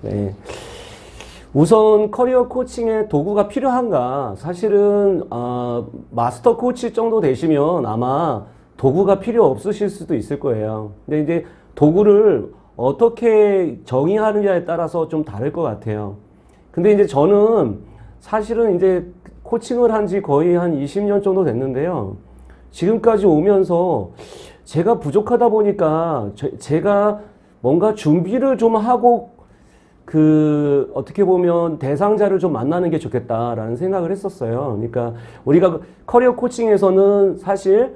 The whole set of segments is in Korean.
네. 우선 커리어 코칭에 도구가 필요한가? 사실은 마스터 코치 정도 되시면 아마 도구가 필요 없으실 수도 있을 거예요. 근데 이제 도구를 어떻게 정의하느냐에 따라서 좀 다를 것 같아요. 근데 이제 저는 사실은 이제 코칭을 한 지 거의 한 20년 정도 됐는데요. 지금까지 오면서 제가 부족하다 보니까 제가 뭔가 준비를 좀 하고 어떻게 보면 대상자를 좀 만나는 게 좋겠다라는 생각을 했었어요. 그러니까 우리가 커리어 코칭에서는 사실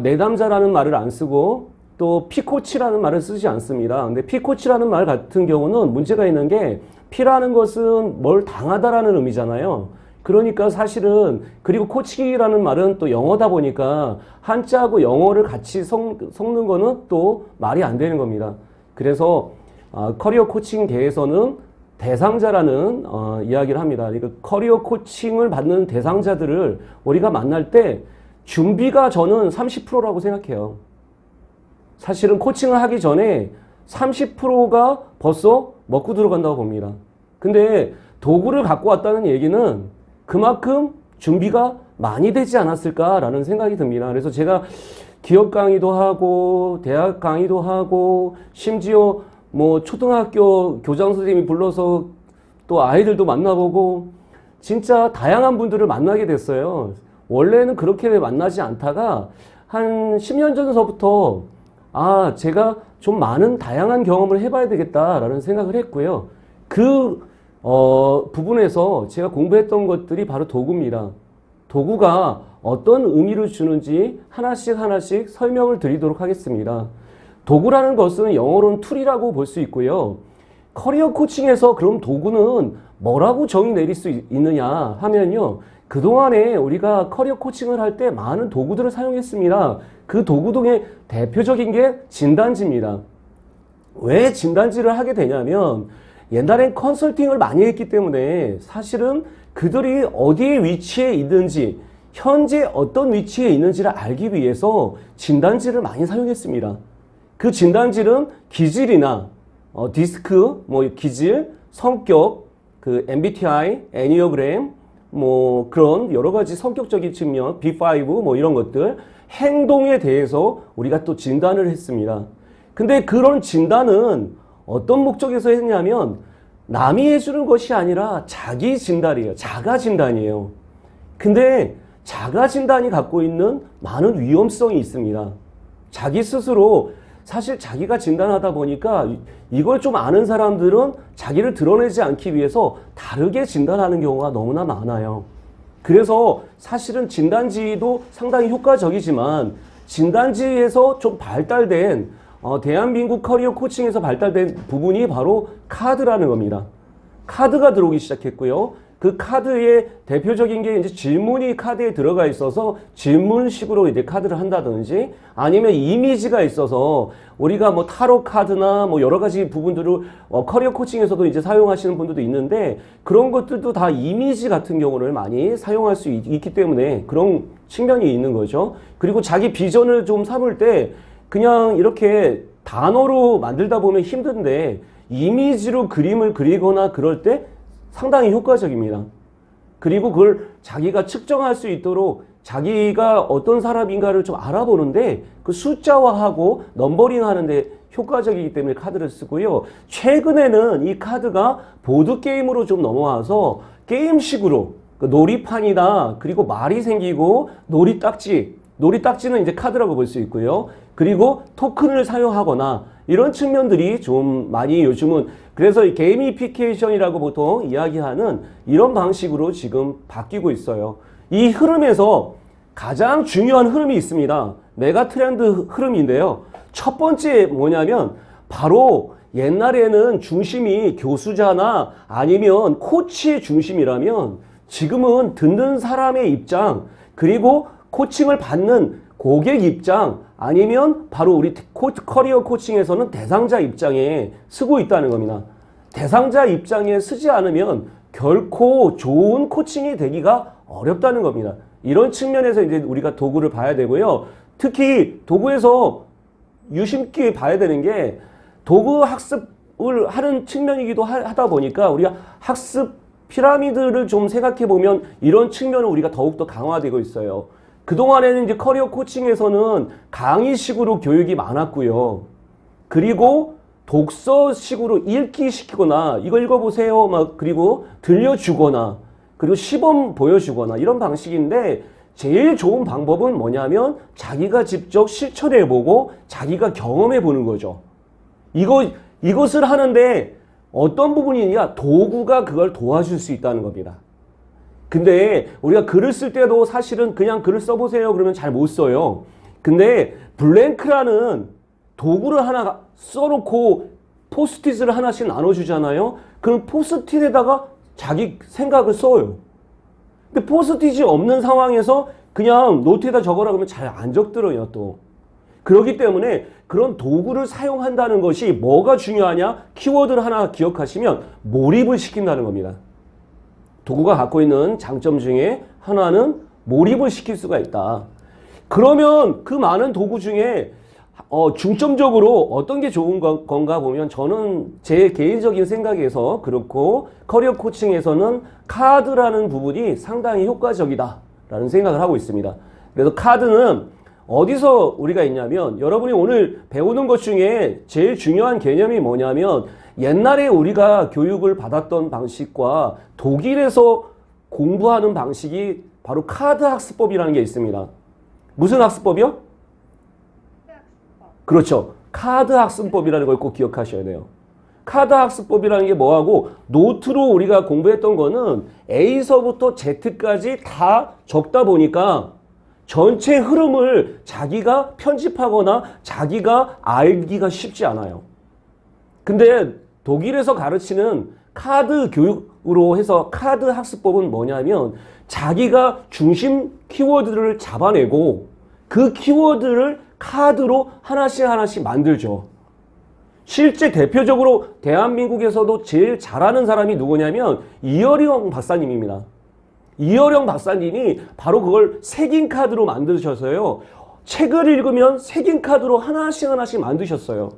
내담자라는 말을 안 쓰고 또 피코치라는 말을 쓰지 않습니다. 근데 피코치라는 말 같은 경우는 문제가 있는 게 피라는 것은 뭘 당하다라는 의미잖아요. 그러니까 사실은 그리고 코치라는 말은 또 영어다 보니까 한자하고 영어를 같이 섞는 거는 또 말이 안 되는 겁니다. 그래서 커리어 코칭계에서는 대상자라는 이야기를 합니다. 그러니까 커리어 코칭을 받는 대상자들을 우리가 만날 때 준비가 저는 30%라고 생각해요. 사실은 코칭을 하기 전에 30%가 벌써 먹고 들어간다고 봅니다. 근데 도구를 갖고 왔다는 얘기는 그만큼 준비가 많이 되지 않았을까라는 생각이 듭니다. 그래서 제가 기업 강의도 하고 대학 강의도 하고 심지어 뭐 초등학교 교장 선생님이 불러서 또 아이들도 만나보고 진짜 다양한 분들을 만나게 됐어요. 원래는 그렇게 만나지 않다가 한 10년 전서부터 제가 좀 많은 다양한 경험을 해봐야 되겠다라는 생각을 했고요. 부분에서 제가 공부했던 것들이 바로 도구입니다. 도구가 어떤 의미를 주는지 하나씩 설명을 드리도록 하겠습니다. 도구라는 것은 영어로는 툴이라고 볼 수 있고요. 커리어 코칭에서 그럼 도구는 뭐라고 정의 내릴 수 있느냐 하면요. 그동안에 우리가 커리어 코칭을 할 때 많은 도구들을 사용했습니다. 그 도구 중에 대표적인 게 진단지입니다. 왜 진단지를 하게 되냐면 옛날엔 컨설팅을 많이 했기 때문에 사실은 그들이 어디에 위치해 있는지 현재 어떤 위치에 있는지를 알기 위해서 진단지를 많이 사용했습니다. 그 진단지는 기질이나 디스크, 기질, 성격, MBTI, 애니어그램, 그런 여러 가지 성격적인 측면, B5 이런 것들, 행동에 대해서 우리가 또 진단을 했습니다. 근데 그런 진단은 어떤 목적에서 했냐면 남이 해주는 것이 아니라 자기 진단이에요. 자가 진단이에요. 근데 자가 진단이 갖고 있는 많은 위험성이 있습니다. 자기 스스로 사실 자기가 진단하다 보니까 이걸 좀 아는 사람들은 자기를 드러내지 않기 위해서 다르게 진단하는 경우가 너무나 많아요. 그래서 사실은 진단지도 상당히 효과적이지만 진단지에서 좀 발달된 대한민국 커리어 코칭에서 발달된 부분이 바로 카드라는 겁니다. 카드가 들어오기 시작했고요. 그 카드의 대표적인 게 이제 질문이 카드에 들어가 있어서 질문식으로 이제 카드를 한다든지 아니면 이미지가 있어서 우리가 타로 카드나 여러 가지 부분들을 커리어 코칭에서도 이제 사용하시는 분들도 있는데 그런 것들도 다 이미지 같은 경우를 많이 사용할 수 있기 때문에 그런 측면이 있는 거죠. 그리고 자기 비전을 좀 삼을 때 그냥 이렇게 단어로 만들다 보면 힘든데 이미지로 그림을 그리거나 그럴 때 상당히 효과적입니다. 그리고 그걸 자기가 측정할 수 있도록 자기가 어떤 사람인가를 좀 알아보는데 그 숫자화하고 넘버링 하는데 효과적이기 때문에 카드를 쓰고요. 최근에는 이 카드가 보드게임으로 좀 넘어와서 게임식으로 놀이판이다. 그리고 말이 생기고 놀이딱지는 이제 카드라고 볼 수 있고요. 그리고 토큰을 사용하거나 이런 측면들이 좀 많이 요즘은 그래서 이 게이미피케이션이라고 보통 이야기하는 이런 방식으로 지금 바뀌고 있어요. 이 흐름에서 가장 중요한 흐름이 있습니다. 메가 트렌드 흐름인데요. 첫 번째 뭐냐면 바로 옛날에는 중심이 교수자나 아니면 코치의 중심이라면 지금은 듣는 사람의 입장 그리고 코칭을 받는 고객 입장 아니면 바로 우리 커리어 코칭에서는 대상자 입장에 쓰고 있다는 겁니다. 대상자 입장에 쓰지 않으면 결코 좋은 코칭이 되기가 어렵다는 겁니다. 이런 측면에서 이제 우리가 도구를 봐야 되고요. 특히 도구에서 유심히 봐야 되는 게 도구 학습 하는 측면이기도 하다 보니까 우리가 학습 피라미드를 좀 생각해 보면 이런 측면을 우리가 더욱더 강화되고 있어요. 그동안에는 이제 커리어 코칭에서는 강의식으로 교육이 많았고요. 그리고 독서식으로 읽기 시키거나 이거 읽어보세요. 막 그리고 들려주거나 그리고 시범 보여주거나 이런 방식인데 제일 좋은 방법은 뭐냐면 자기가 직접 실천해보고 자기가 경험해보는 거죠. 이것을 하는데 어떤 부분이냐? 도구가 그걸 도와줄 수 있다는 겁니다. 근데 우리가 글을 쓸 때도 사실은 그냥 글을 써보세요 그러면 잘 못 써요. 근데 블랭크라는 도구를 하나 써놓고 포스트잇을 하나씩 나눠주잖아요. 그럼 포스트잇에다가 자기 생각을 써요. 근데 포스트잇이 없는 상황에서 그냥 노트에다 적어라 그러면 잘 안 적들어요 또. 그렇기 때문에 그런 도구를 사용한다는 것이 뭐가 중요하냐? 키워드를 하나 기억하시면 몰입을 시킨다는 겁니다. 도구가 갖고 있는 장점 중에 하나는 몰입을 시킬 수가 있다. 그러면 그 많은 도구 중에 중점적으로 어떤 게 좋은 건가 보면 저는 제 개인적인 생각에서 그렇고 커리어 코칭에서는 카드라는 부분이 상당히 효과적이다라는 생각을 하고 있습니다. 그래서 카드는 어디서 우리가 있냐면 여러분이 오늘 배우는 것 중에 제일 중요한 개념이 뭐냐면 옛날에 우리가 교육을 받았던 방식과 독일에서 공부하는 방식이 바로 카드 학습법이라는 게 있습니다. 무슨 학습법이요? 그렇죠. 카드 학습법이라는 걸 꼭 기억하셔야 돼요. 카드 학습법이라는 게 뭐하고 노트로 우리가 공부했던 거는 A서부터 Z까지 다 적다 보니까 전체 흐름을 자기가 편집하거나 자기가 알기가 쉽지 않아요. 근데 독일에서 가르치는 카드 교육으로 해서 카드 학습법은 뭐냐면 자기가 중심 키워드를 잡아내고 그 키워드를 카드로 하나씩 만들죠. 실제 대표적으로 대한민국에서도 제일 잘하는 사람이 누구냐면 이어령 박사님입니다. 이어령 박사님이 바로 그걸 색인 카드로 만드셔서요. 책을 읽으면 색인 카드로 하나씩 만드셨어요.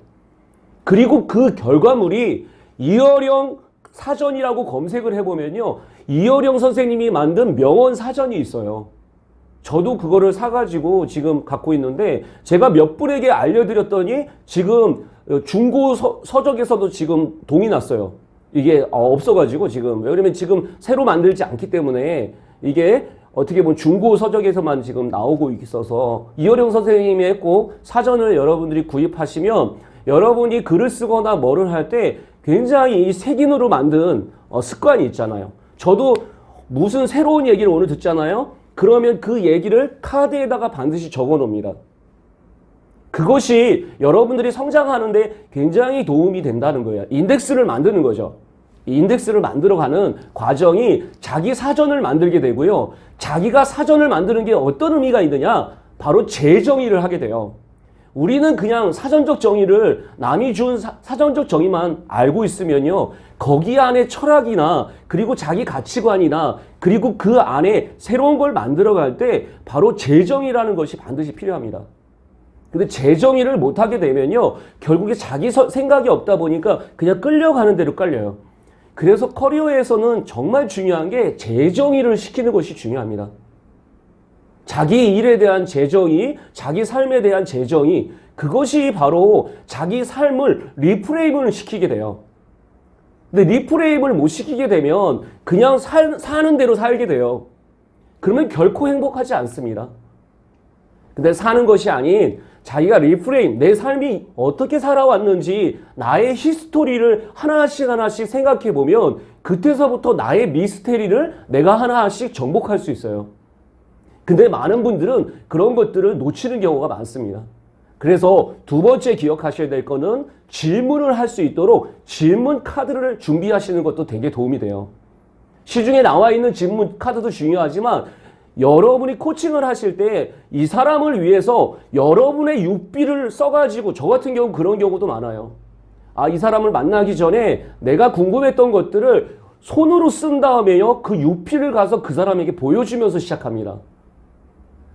그리고 그 결과물이 이어령 사전이라고 검색을 해보면요. 이어령 선생님이 만든 명언 사전이 있어요. 저도 그거를 사가지고 지금 갖고 있는데 제가 몇 분에게 알려드렸더니 지금 중고 서적에서도 지금 동이 났어요. 이게 없어가지고 지금 왜냐면 지금 새로 만들지 않기 때문에 이게 어떻게 보면 중고 서적에서만 지금 나오고 있어서 이어령 선생님이 꼭 사전을 여러분들이 구입하시면 여러분이 글을 쓰거나 뭐를 할 때 굉장히 이 색인으로 만든 습관이 있잖아요. 저도 무슨 새로운 얘기를 오늘 듣잖아요. 그러면 그 얘기를 카드에다가 반드시 적어 놓습니다. 그것이 여러분들이 성장하는데 굉장히 도움이 된다는 거예요. 인덱스를 만드는 거죠. 인덱스를 만들어가는 과정이 자기 사전을 만들게 되고요. 자기가 사전을 만드는 게 어떤 의미가 있느냐? 바로 재정의를 하게 돼요. 우리는 그냥 사전적 정의를 남이 준 사전적 정의만 알고 있으면요. 거기 안에 철학이나 그리고 자기 가치관이나 그리고 그 안에 새로운 걸 만들어갈 때 바로 재정의라는 것이 반드시 필요합니다. 근데 재정의를 못하게 되면요. 결국에 자기 생각이 없다 보니까 그냥 끌려가는 대로 끌려요. 그래서 커리어에서는 정말 중요한 게 재정의를 시키는 것이 중요합니다. 자기 일에 대한 재정의, 자기 삶에 대한 재정의, 그것이 바로 자기 삶을 리프레임을 시키게 돼요. 근데 리프레임을 못 시키게 되면 그냥 사는 대로 살게 돼요. 그러면 결코 행복하지 않습니다. 근데 사는 것이 아닌 자기가 리프레임, 내 삶이 어떻게 살아왔는지 나의 히스토리를 하나씩 생각해 보면 그때서부터 나의 미스테리를 내가 하나씩 정복할 수 있어요. 근데 많은 분들은 그런 것들을 놓치는 경우가 많습니다. 그래서 두 번째 기억하셔야 될 거는 질문을 할 수 있도록 질문 카드를 준비하시는 것도 되게 도움이 돼요. 시중에 나와 있는 질문 카드도 중요하지만 여러분이 코칭을 하실 때 이 사람을 위해서 여러분의 육비를 써가지고 저 같은 경우 그런 경우도 많아요. 이 사람을 만나기 전에 내가 궁금했던 것들을 손으로 쓴 다음에요. 그 육비를 가서 그 사람에게 보여주면서 시작합니다.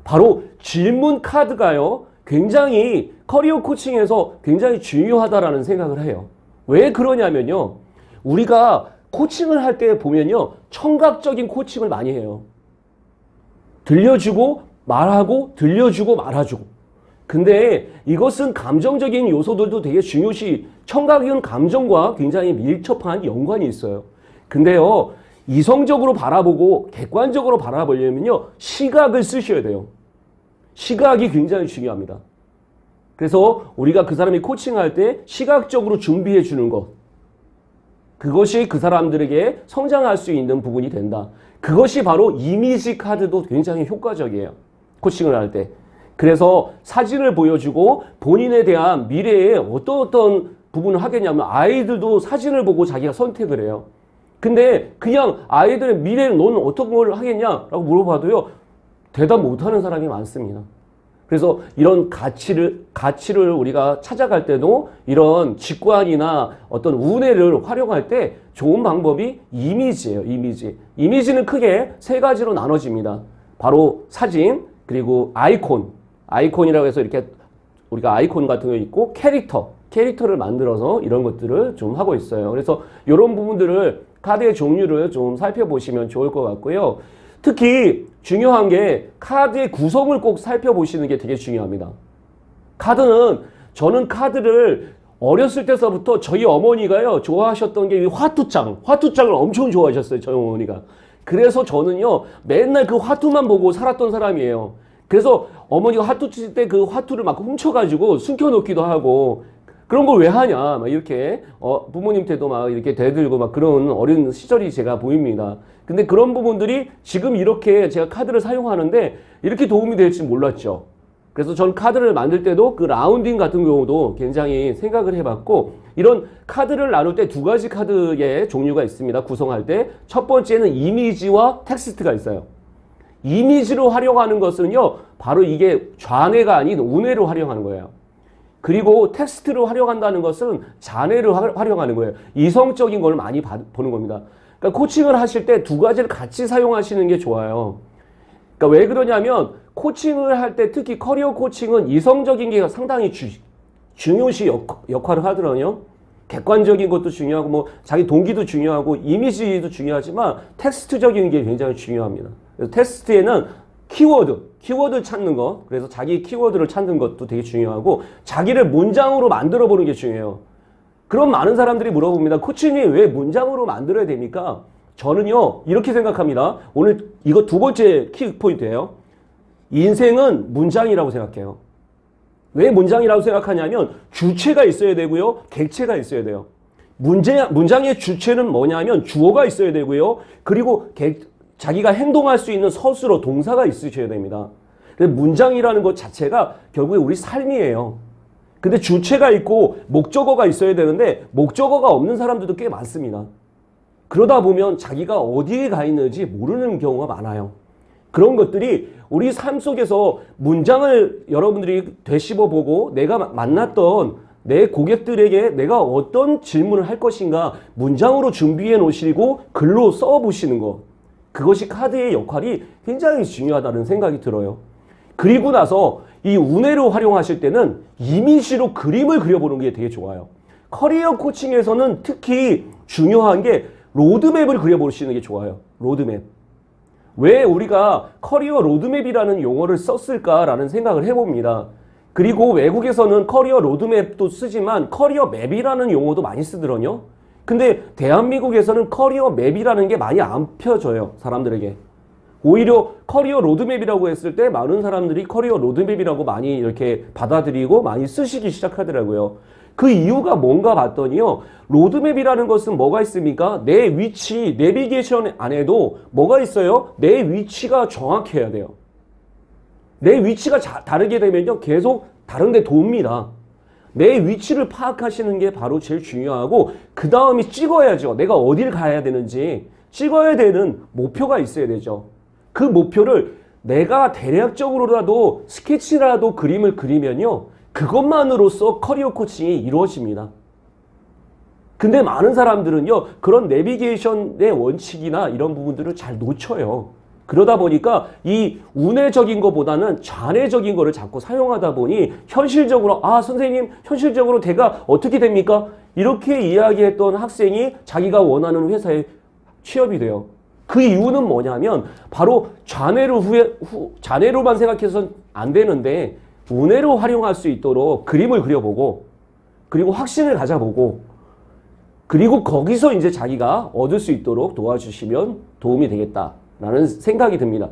바로 질문 카드가요. 굉장히 커리어 코칭에서 굉장히 중요하다라는 생각을 해요. 왜 그러냐면요. 우리가 코칭을 할 때 보면요. 청각적인 코칭을 많이 해요. 들려주고 말하고 들려주고 말아주고. 근데 이것은 감정적인 요소들도 되게 중요시 청각은 감정과 굉장히 밀접한 연관이 있어요. 근데요. 이성적으로 바라보고 객관적으로 바라보려면요. 시각을 쓰셔야 돼요. 시각이 굉장히 중요합니다. 그래서 우리가 그 사람이 코칭할 때 시각적으로 준비해 주는 것. 그것이 그 사람들에게 성장할 수 있는 부분이 된다. 그것이 바로 이미지 카드도 굉장히 효과적이에요. 코칭을 할 때. 그래서 사진을 보여주고 본인에 대한 미래에 어떤 부분을 하겠냐면 아이들도 사진을 보고 자기가 선택을 해요. 근데 그냥 아이들의 미래는 너는 어떤 걸 하겠냐라고 물어봐도요. 대답 못하는 사람이 많습니다. 그래서 이런 가치를 우리가 찾아갈 때도 이런 직관이나 어떤 우뇌를 활용할 때 좋은 방법이 이미지예요. 이미지. 이미지는 크게 세 가지로 나눠집니다. 바로 사진, 그리고 아이콘. 아이콘이라고 해서 이렇게 우리가 아이콘 같은 거 있고 캐릭터를 만들어서 이런 것들을 좀 하고 있어요. 그래서 이런 부분들을 카드의 종류를 좀 살펴보시면 좋을 것 같고요. 특히 중요한 게 카드의 구성을 꼭 살펴보시는 게 되게 중요합니다. 저는 카드를 어렸을 때서부터 저희 어머니가요, 좋아하셨던 게 화투장을 엄청 좋아하셨어요, 저희 어머니가. 그래서 저는요, 맨날 그 화투만 보고 살았던 사람이에요. 그래서 어머니가 화투 칠 때 그 화투를 막 훔쳐가지고 숨겨놓기도 하고, 그런 걸 왜 하냐, 막 이렇게, 부모님한테도 막 이렇게 대들고 막 그런 어린 시절이 제가 보입니다. 근데 그런 부분들이 지금 이렇게 제가 카드를 사용하는데 이렇게 도움이 될지 몰랐죠. 그래서 전 카드를 만들 때도 그 라운딩 같은 경우도 굉장히 생각을 해봤고, 이런 카드를 나눌 때 두 가지 카드의 종류가 있습니다. 구성할 때. 첫 번째는 이미지와 텍스트가 있어요. 이미지로 활용하는 것은요, 바로 이게 좌뇌가 아닌 우뇌로 활용하는 거예요. 그리고 텍스트를 활용한다는 것은 자뇌를 활용하는 거예요. 이성적인 걸 많이 보는 겁니다. 그러니까 코칭을 하실 때 두 가지를 같이 사용하시는 게 좋아요. 그러니까 왜 그러냐면 코칭을 할 때 특히 커리어 코칭은 이성적인 게 상당히 중요시 역할을 하더라고요. 객관적인 것도 중요하고 뭐 자기 동기도 중요하고 이미지도 중요하지만 텍스트적인 게 굉장히 중요합니다. 그래서 텍스트에는 키워드 찾는 것, 그래서 자기 키워드를 찾는 것도 되게 중요하고 자기를 문장으로 만들어 보는 게 중요해요. 그럼 많은 사람들이 물어봅니다. 코칭이 왜 문장으로 만들어야 됩니까? 저는요, 이렇게 생각합니다. 오늘 이거 두 번째 키포인트예요. 인생은 문장이라고 생각해요. 왜 문장이라고 생각하냐면 주체가 있어야 되고요, 객체가 있어야 돼요. 문장의 주체는 뭐냐면 주어가 있어야 되고요, 그리고 자기가 행동할 수 있는 서술어 동사가 있으셔야 됩니다. 문장이라는 것 자체가 결국에 우리 삶이에요. 근데 주체가 있고 목적어가 있어야 되는데 목적어가 없는 사람들도 꽤 많습니다. 그러다 보면 자기가 어디에 가 있는지 모르는 경우가 많아요. 그런 것들이 우리 삶 속에서 문장을 여러분들이 되씹어보고 내가 만났던 내 고객들에게 내가 어떤 질문을 할 것인가 문장으로 준비해 놓으시고 글로 써보시는 것. 그것이 카드의 역할이 굉장히 중요하다는 생각이 들어요. 그리고 나서 이 우뇌로 활용하실 때는 이미지로 그림을 그려보는 게 되게 좋아요. 커리어 코칭에서는 특히 중요한 게 로드맵을 그려보시는 게 좋아요. 로드맵. 왜 우리가 커리어 로드맵이라는 용어를 썼을까라는 생각을 해봅니다. 그리고 외국에서는 커리어 로드맵도 쓰지만 커리어 맵이라는 용어도 많이 쓰더라고요. 근데 대한민국에서는 커리어 맵이라는 게 많이 안 펴져요, 사람들에게. 오히려 커리어 로드맵이라고 했을 때 많은 사람들이 커리어 로드맵이라고 많이 이렇게 받아들이고 많이 쓰시기 시작하더라고요. 그 이유가 뭔가 봤더니요, 로드맵이라는 것은 뭐가 있습니까? 내 위치, 내비게이션 안에도 뭐가 있어요? 내 위치가 정확해야 돼요. 내 위치가 다르게 되면요, 계속 다른 데 돕니다. 내 위치를 파악하시는 게 바로 제일 중요하고, 그 다음에 찍어야죠. 내가 어디를 가야 되는지 찍어야 되는 목표가 있어야 되죠. 그 목표를 내가 대략적으로라도 스케치라도 그림을 그리면요, 그것만으로써 커리어 코칭이 이루어집니다. 근데 많은 사람들은요, 그런 내비게이션의 원칙이나 이런 부분들을 잘 놓쳐요. 그러다 보니까 이 운해적인 것보다는 좌뇌적인 거를 자꾸 사용하다 보니 현실적으로, 선생님, 현실적으로 대가 어떻게 됩니까? 이렇게 이야기했던 학생이 자기가 원하는 회사에 취업이 돼요. 그 이유는 뭐냐면 바로 좌뇌로만 생각해서는 안 되는데 우뇌로 활용할 수 있도록 그림을 그려보고 그리고 확신을 가져보고 그리고 거기서 이제 자기가 얻을 수 있도록 도와주시면 도움이 되겠다라는 생각이 듭니다.